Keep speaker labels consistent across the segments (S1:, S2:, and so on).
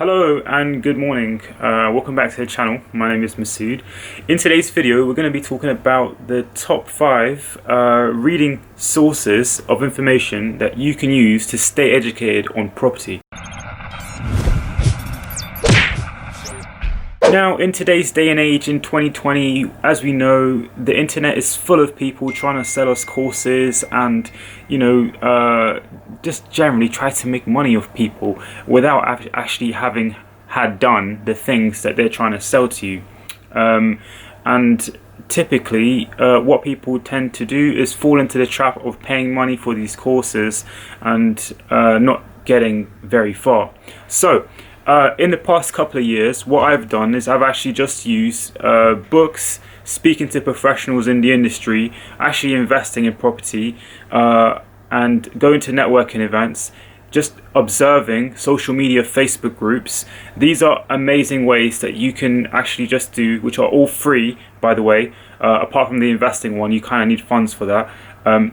S1: Hello and good morning. Welcome back to the channel. My name is Masud. In today's video, we're going to be talking about the top 5 reading sources of information that you can use to stay educated on property. Now, in today's day and age, in 2020, as we know, the internet is full of people trying to sell us courses and, just generally try to make money off people without actually having had done the things that they're trying to sell to you. And typically, what people tend to do is fall into the trap of paying money for these courses and not getting very far. So, in the past couple of years, what I've done is I've actually just used books, speaking to professionals in the industry, actually investing in property, and going to networking events, just observing social media, Facebook groups. These are amazing ways that you can actually just do, which are all free, by the way. Apart from the investing one, you kind of need funds for that.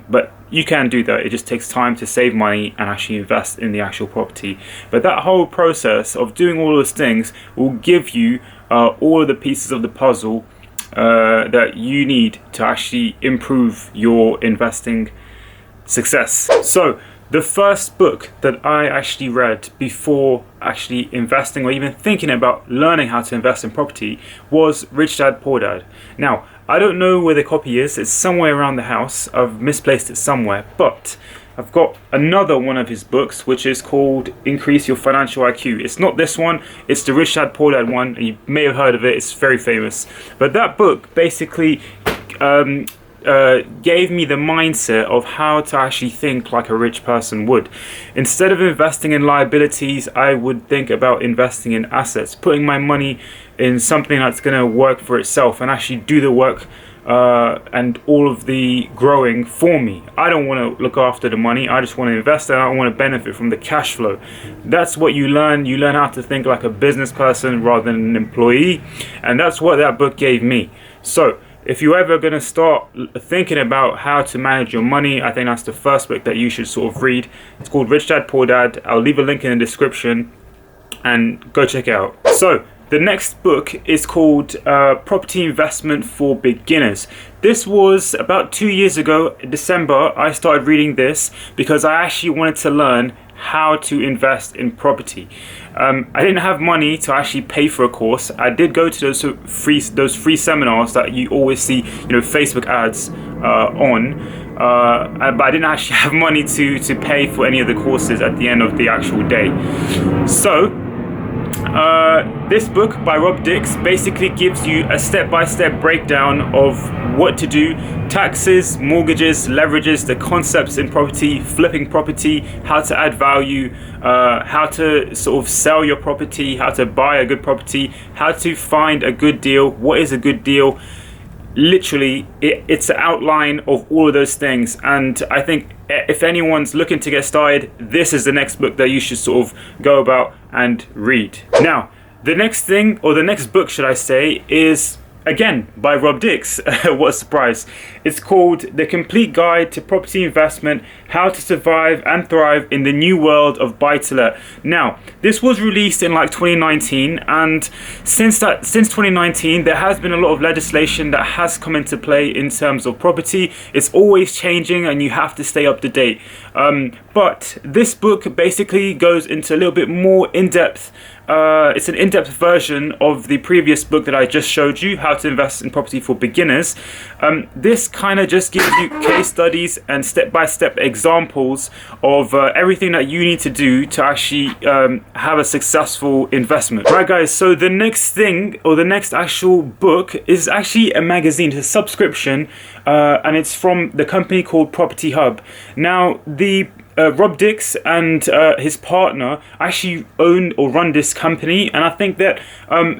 S1: But you can do that. It just takes time to save money and actually invest in the actual property. But that whole process of doing all those things will give you all of the pieces of the puzzle that you need to actually improve your investing success. So the first book that I actually read before actually investing or even thinking about learning how to invest in property was Rich Dad Poor Dad. Now, I don't know where the copy is. It's somewhere around the house. I've misplaced it somewhere, but I've got another one of his books, which is called Increase Your Financial IQ. It's not this one. It's the Rich Dad Poor Dad one. And you may have heard of it. It's very famous. But that book basically gave me the mindset of how to actually think like a rich person would. Instead of investing in liabilities, I would think about investing in assets, putting my money in something that's going to work for itself and actually do the work and all of the growing for me. I don't want to look after the money. I just want to invest and I want to benefit from the cash flow. That's what you learn. You learn how to think like a business person rather than an employee. And that's what that book gave me. So if you're ever going to start thinking about how to manage your money, I think that's the first book that you should sort of read. It's called Rich Dad Poor Dad. I'll leave a link in the description and go check it out. So the next book is called Property Investment for Beginners. This was about 2 years ago, in December, I started reading this because I actually wanted to learn how to invest in property. I didn't have money to actually pay for a course. I did go to those free seminars that you always see, Facebook ads on. But I didn't actually have money to pay for any of the courses at the end of the actual day. So this book by Rob Dix basically gives you a step-by-step breakdown of what to do: taxes, mortgages, leverages, the concepts in property, flipping property, how to add value, how to sort of sell your property, how to buy a good property, how to find a good deal, what is a good deal. Literally, it's an outline of all of those things, and I think if anyone's looking to get started, this is the next book that you should sort of go about and read. Now, the next thing, or the next book should I say, is again by Rob Dix. What a surprise. It's called The Complete Guide to Property Investment: How to Survive and Thrive in the New World of Buy-to-Let. Now, this was released in like 2019, and since 2019 there has been a lot of legislation that has come into play in terms of property. It's always changing and you have to stay up to date. But this book basically goes into a little bit more in-depth. It's an in-depth version of the previous book that I just showed you, How to Invest in Property for Beginners. This kind of just gives you case studies and step-by-step examples of everything that you need to do to actually have a successful investment. Right, guys, so the next thing, or the next actual book, is actually a magazine. It's a subscription, and it's from the company called Property Hub. Now, Rob Dix and his partner actually own or run this company, and I think that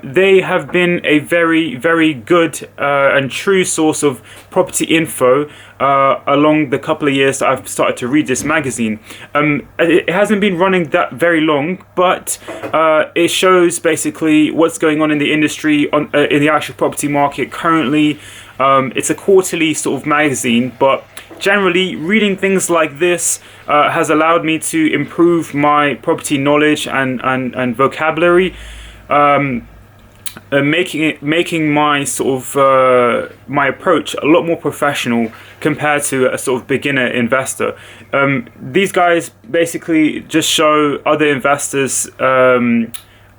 S1: they have been a very, very good and true source of property info along the couple of years that I've started to read this magazine. It hasn't been running that very long, but it shows basically what's going on in the industry, in the actual property market currently. It's a quarterly sort of magazine, but generally reading things like this has allowed me to improve my property knowledge and vocabulary, making my sort of my approach a lot more professional compared to a sort of beginner investor. These guys basically just show other investors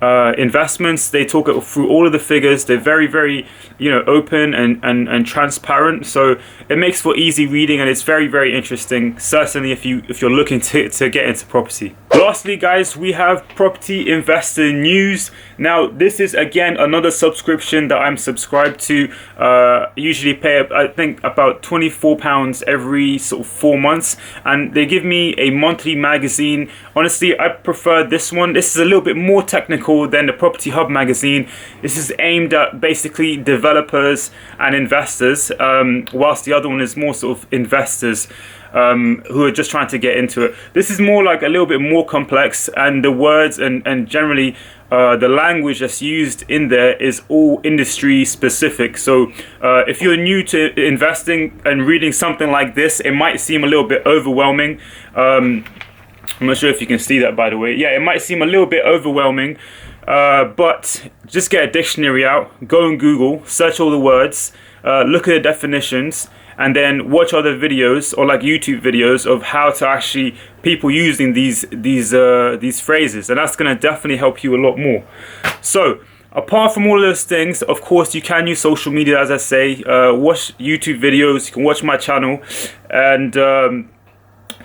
S1: investments. They talk through all of the figures. They're very, very, open and transparent. So it makes for easy reading, and it's very, very interesting. Certainly, if you're looking to get into property. Lastly, guys, we have Property Investor News. Now, this is again another subscription that I'm subscribed to. Usually pay, I think, about £24 every sort of 4 months, and they give me a monthly magazine. Honestly, I prefer this one. This is a little bit more technical than the Property Hub magazine. This is aimed at basically developers and investors, whilst the other one is more sort of investors who are just trying to get into it. This is more like a little bit more complex, and the words and generally the language that's used in there is all industry specific. So if you're new to investing and reading something like this, it might seem a little bit overwhelming. I'm not sure if you can see that, by the way. Yeah, it might seem a little bit overwhelming, but just get a dictionary out, go on Google, search all the words, look at the definitions, and then watch other videos or like YouTube videos of how to actually people using these phrases, and that's going to definitely help you a lot more. So apart from all of those things, of course, you can use social media, as I say. Watch YouTube videos, you can watch my channel, and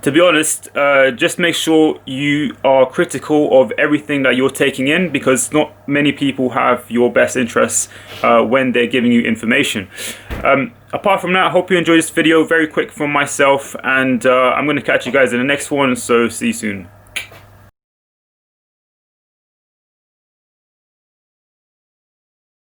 S1: to be honest, just make sure you are critical of everything that you're taking in, because not many people have your best interests when they're giving you information. Apart from that, I hope you enjoyed this video. Very quick from myself, and I'm going to catch you guys in the next one, so see you soon.